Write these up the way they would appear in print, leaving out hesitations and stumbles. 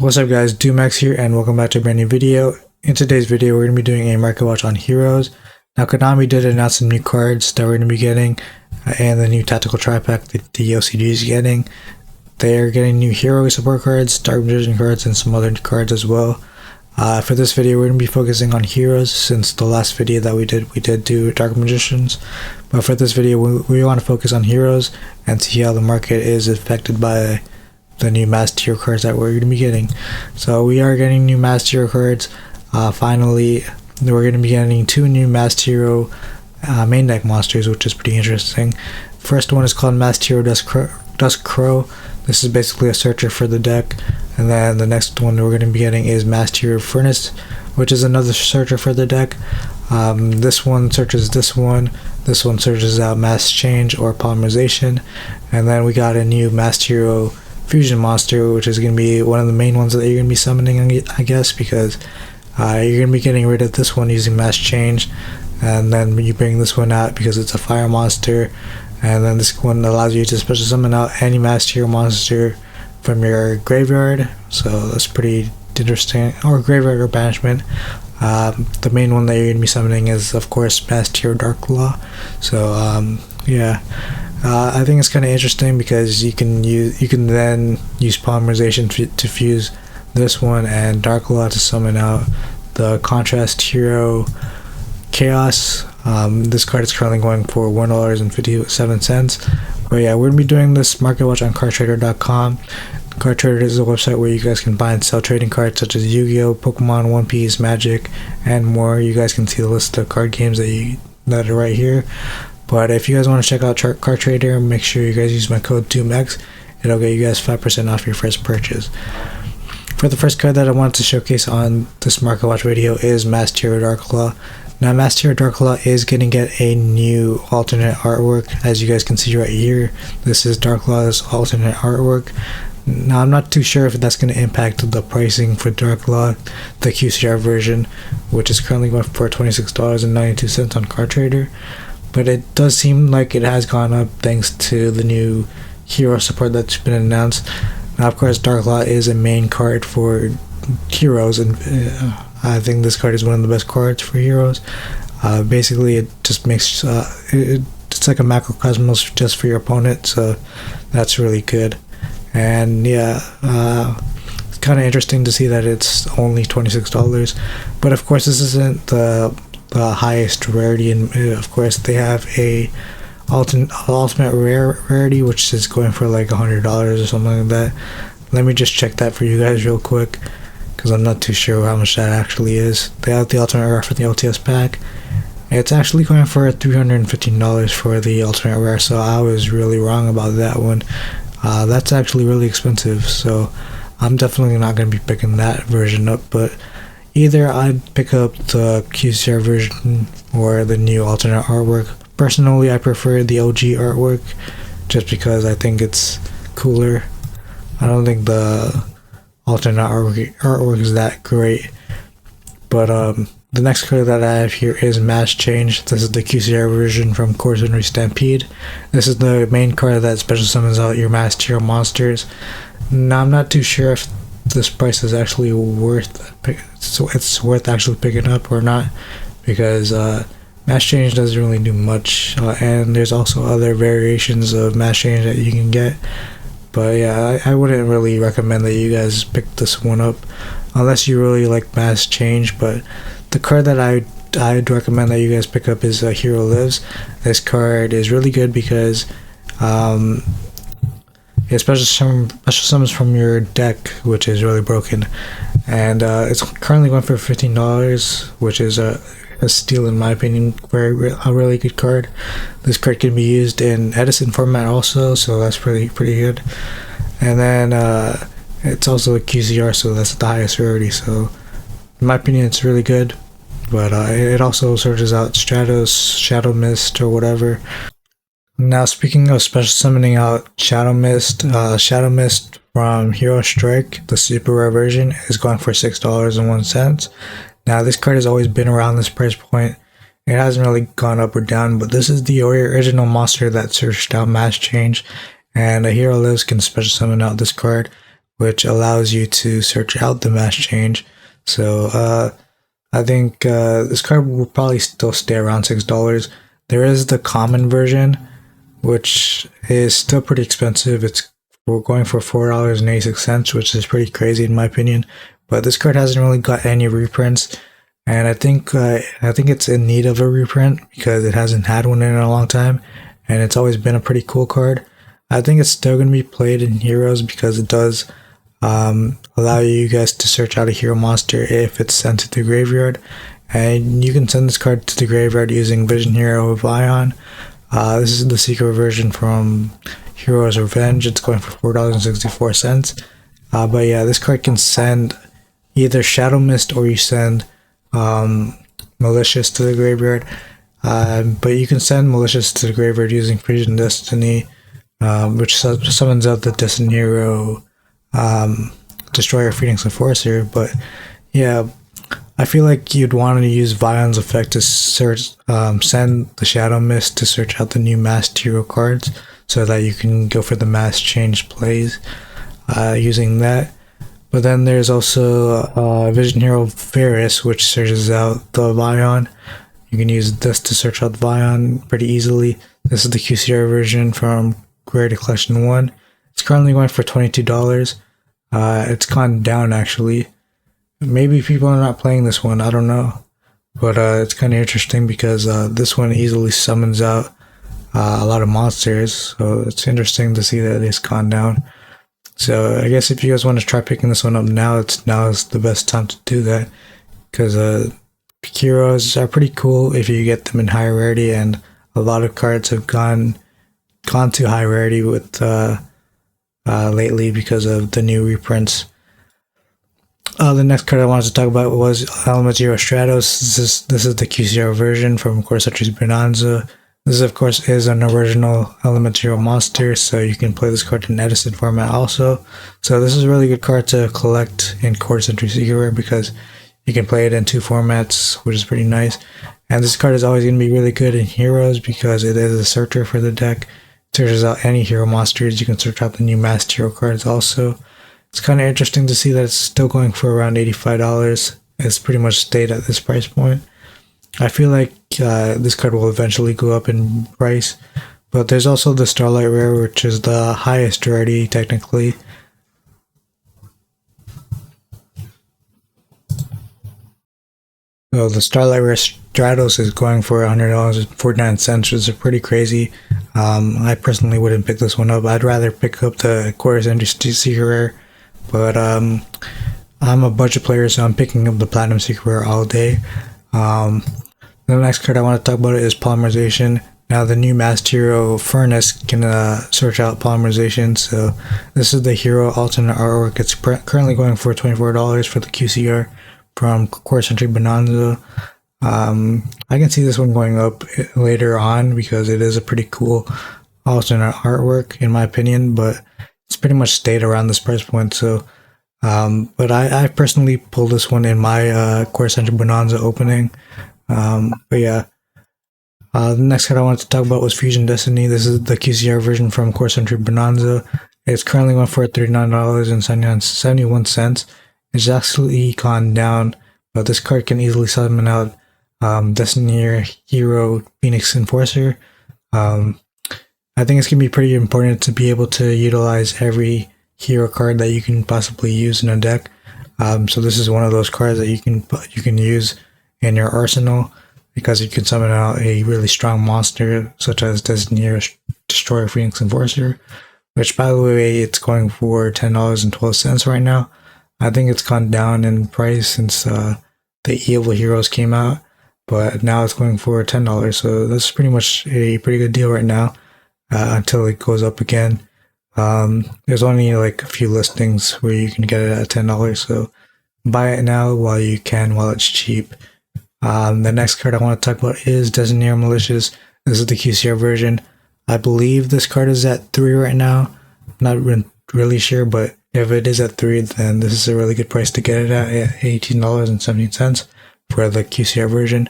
What's up guys, DoomX here and welcome back to a brand new video. In today's video we're going to be doing a market watch on heroes. Now Konami did announce some new cards that we're going to be getting and the new tactical tri-pack that the OCG is getting. They're getting new hero support cards, dark magician cards, and some other cards as well. For this video we're going to be focusing on heroes since the last video that we did do dark magicians. But for this video we want to focus on heroes and see how the market is affected by the new masked hero cards that we're going to be getting. So we are getting new masked hero cards. Finally, we're going to be getting two new masked hero main deck monsters, which is pretty interesting. First one is called Masked Hero Dusk Crow. This is basically a searcher for the deck. And then the next one we're going to be getting is Masked Hero Furnace, which is another searcher for the deck. This one searches this one searches out Mass Change or Polymerization. And then we got a new Masked Hero Fusion monster, which is going to be one of the main ones that you're going to be summoning, I guess, because you're going to be getting rid of this one using Mass Change, and then you bring this one out because it's a fire monster, and then this one allows you to special summon out any masked hero monster from your graveyard, so that's pretty interesting. Or graveyard or banishment. The main one that you're going to be summoning is of course Masked Hero Dark Claw. So yeah, I think it's kind of interesting because you can then use Polymerization to fuse this one and Dark Claw to summon out the Contrast Hero Chaos. This card is currently going for $1.57. But yeah, we're gonna be doing this market watch on CardTrader.com. CardTrader is a website where you guys can buy and sell trading cards such as Yu-Gi-Oh, Pokemon, One Piece, Magic, and more. You guys can see the list of card games that are right here. But if you guys want to check out CardTrader, make sure you guys use my code DoomX. It'll get you guys 5% off your first purchase. For the first card that I wanted to showcase on this market watch video is Masked Hero Dark Claw. Now Masked Hero Dark Claw is going to get a new alternate artwork, as you guys can see right here. This is Dark Claw's alternate artwork. Now I'm not too sure if that's going to impact the pricing for Dark Claw, the QCR version, which is currently going for $26.92 on CardTrader. But it does seem like it has gone up thanks to the new hero support that's been announced. Now of course Dark Claw is a main card for heroes, and I think this card is one of the best cards for heroes. Basically it just makes it's like a macrocosmos just for your opponent, so that's really good. And yeah, it's kind of interesting to see that it's only $26, but of course this isn't the highest rarity, and of course they have a ultimate rarity which is going for like $100 or something like that. Let me just check that for you guys real quick because I'm not too sure how much that actually is. They have the ultimate rare for the LTS pack. It's actually going for $315 for the ultimate rare, so I was really wrong about that one. That's actually really expensive, so I'm definitely not going to be picking that version up, but either I'd pick up the QCR version or the new alternate artwork. Personally, I prefer the OG artwork just because I think it's cooler. I don't think the alternate artwork is that great. But the next card that I have here is Mass Change. This is the QCR version from Core Century Stampede. This is the main card that special summons out your masked hero monsters. Now I'm not too sure if this price is actually worth actually picking up or not, because Mass Change doesn't really do much, and there's also other variations of Mass Change that you can get. But yeah, I wouldn't really recommend that you guys pick this one up unless you really like Mass Change. But the card that I'd recommend that you guys pick up is Hero Lives. This card is really good because it special summons from your deck, which is really broken, and it's currently going for $15, which is a steal in my opinion. A really good card. This card can be used in Edison format also, so that's pretty good. And then it's also a QCR, so that's the highest rarity, so in my opinion it's really good. But it also searches out Stratos, Shadow Mist, or whatever. Now speaking of special summoning out Shadow Mist from Hero Strike, the super rare version, is going for $6.01. Now this card has always been around this price point. It hasn't really gone up or down, but this is the original monster that searched out Mass Change, and a Hero Lives can special summon out this card. which allows you to search out the mass change. So I think this card will probably still stay around $6. There is the common version, which is still pretty expensive. We're going for $4.86, which is pretty crazy in my opinion. But this card hasn't really got any reprints, and I think it's in need of a reprint because it hasn't had one in a long time, and it's always been a pretty cool card. I think it's still going to be played in Heroes because it does allow you guys to search out a hero monster if it's sent to the graveyard, and you can send this card to the graveyard using Vision Hero of Ion. This is the secret version from Heroes Revenge. It's going for $4.64. But yeah, this card can send either Shadow Mist or you send Malicious to the graveyard. But you can send Malicious to the graveyard using Fusion Destiny, which summons out the Destiny Hero Destroyer Phoenix Enforcer. But yeah, I feel like you'd want to use Vion's effect to send the Shadow Mist to search out the new masked hero cards so that you can go for the mass change plays using that. But then there's also Vision Hero Varus, which searches out the Vion. You can use this to search out Vion pretty easily. This is the QCR version from Creative Collection 1. It's currently going for $22. It's gone down actually. Maybe people are not playing this one, I don't know. But it's kind of interesting because this one easily summons out a lot of monsters. So it's interesting to see that it's gone down. So I guess if you guys want to try picking this one up now, now is the best time to do that. Because heroes are pretty cool if you get them in high rarity, and a lot of cards have gone to high rarity with lately because of the new reprints. The next card I wanted to talk about was Element Zero Stratos. This is the QCR version from Core Century's Bonanza. This, of course, is an original Element Zero monster, so you can play this card in Edison format also. So this is a really good card to collect in Core Century Secret Rare because you can play it in 2 formats, which is pretty nice. And this card is always going to be really good in Heroes because it is a searcher for the deck. It searches out any hero monsters. You can search out the new masked hero cards also. It's kind of interesting to see that it's still going for around $85. It's pretty much stayed at this price point. I feel like this card will eventually go up in price, but there's also the Starlight Rare, which is the highest rarity technically. So the Starlight Rare Stratos is going for $100.49, which is pretty crazy. I personally wouldn't pick this one up. I'd rather pick up the Core Century Secret Rare, but I'm a budget player, so I'm picking up the Platinum Secret Rare all day. The next card I want to talk about is Polymerization. Now the new Masked Hero Furnace can search out Polymerization. So this is the hero alternate artwork. It's currently going for $24 for the QCR from Core Century Bonanza. I can see this one going up later on because it is a pretty cool alternate artwork in my opinion, but it's pretty much stayed around this price point. So but I personally pulled this one in my Core Century Bonanza opening. But yeah, the next card I wanted to talk about was Fusion Destiny. This is the QCR version from Core Century Bonanza. It's currently going for $39.71. It's actually gone down, but this card can easily summon out Destiny Hero Phoenix Enforcer. I think it's going to be pretty important to be able to utilize every hero card that you can possibly use in a deck. So this is one of those cards that you can use in your arsenal because you can summon out a really strong monster such as Destiny Hero Destroyer Phoenix Enforcer, which by the way it's going for $10.12 right now. I think it's gone down in price since the Evil Heroes came out, but now it's going for $10, so that's pretty much a pretty good deal right now until it goes up again. There's only like a few listings where you can get it at $10, so buy it now while you can, while it's cheap. The next card I want to talk about is Destiny Hero Malicious. This is the QCR version. I believe this card is at 3 right now. Not really sure, but if it is at 3, then this is a really good price to get it at $18.17 for the QCR version.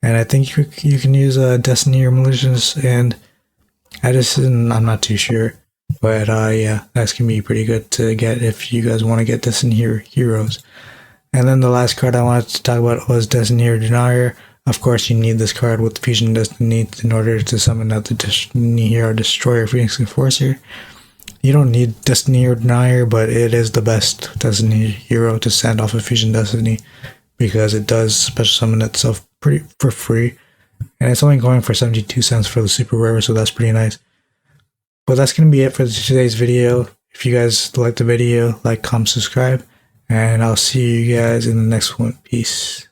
And I think you can use Destiny Hero Malicious and Edison. I'm not too sure. But yeah, that's gonna be pretty good to get if you guys want to get Destiny Heroes. And then the last card I wanted to talk about was Destiny Hero Denier. Of course, you need this card with Fusion Destiny in order to summon out the Destiny Hero Destroyer Phoenix Enforcer. You don't need Destiny Hero Denier, but it is the best Destiny Hero to send off of Fusion Destiny because it does special summon itself for free. And it's only going for 72 cents for the super rare, so that's pretty nice. But that's going to be it for today's video. If you guys like the video, like, comment, subscribe. And I'll see you guys in the next one. Peace.